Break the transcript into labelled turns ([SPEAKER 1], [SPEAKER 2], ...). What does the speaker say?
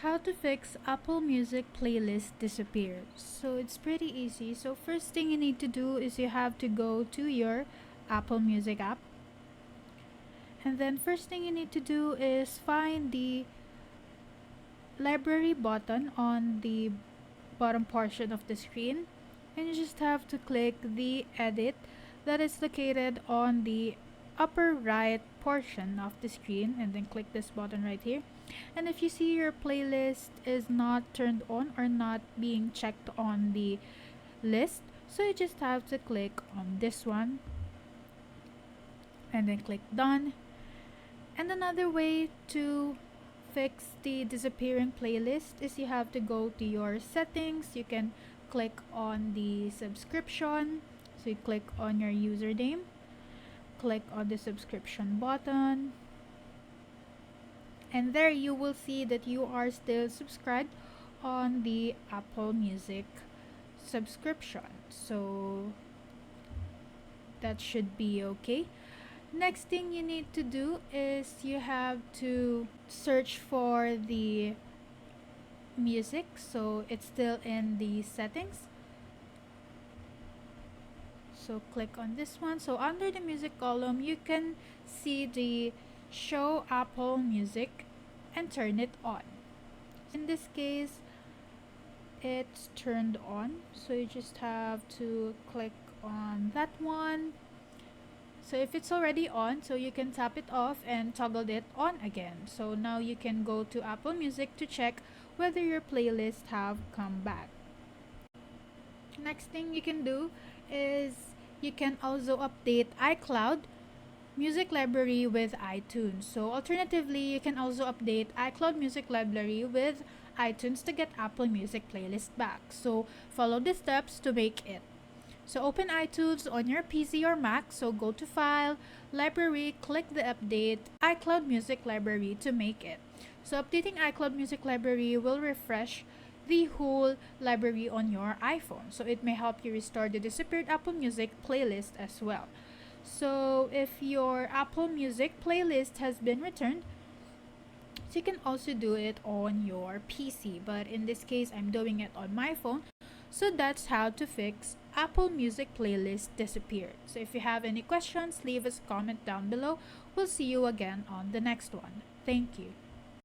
[SPEAKER 1] How to fix Apple Music playlist disappears. So it's pretty easy. So first thing you need to do is you have to go to your Apple Music app. And then first thing you need to do is find the library button on the bottom portion of the screen. And you just have to click the edit that is located on the upper right portion of the screen, and then click this button right here. And if you see your playlist is not turned on or not being checked on the list, so you just have to click on this one and then click done. And another way to fix the disappearing playlist is you have to go to your settings. You can click on the subscription. So you click on your username, click on the subscription button, and there you will see that you are still subscribed on the Apple Music subscription. So that should be okay. Next thing you need to do is you have to search for the music. So it's still in the settings. So click on this one. So under the music column, you can see the show Apple Music and turn it on. In this case, it's turned on. So you just have to click on that one. So if it's already on, so you can tap it off and toggle it on again. So now you can go to Apple Music to check whether your playlists have come back. Next thing you can do is you can also update iCloud Music Library with iTunes. So alternatively, you can also update iCloud Music Library with iTunes to get Apple Music playlist back. So follow the steps to make it. So open iTunes on your PC or Mac. So go to File, Library, click the Update iCloud Music Library to make it. So updating iCloud Music Library will refresh the whole library on your iPhone. So it may help you restore the disappeared Apple Music playlist as well. So if your Apple Music playlist has been returned, so you can also do it on your PC. But in this case, I'm doing it on my phone. So that's how to fix Apple Music playlist disappeared. So if you have any questions, leave us a comment down below. We'll see you again on the next one. Thank you.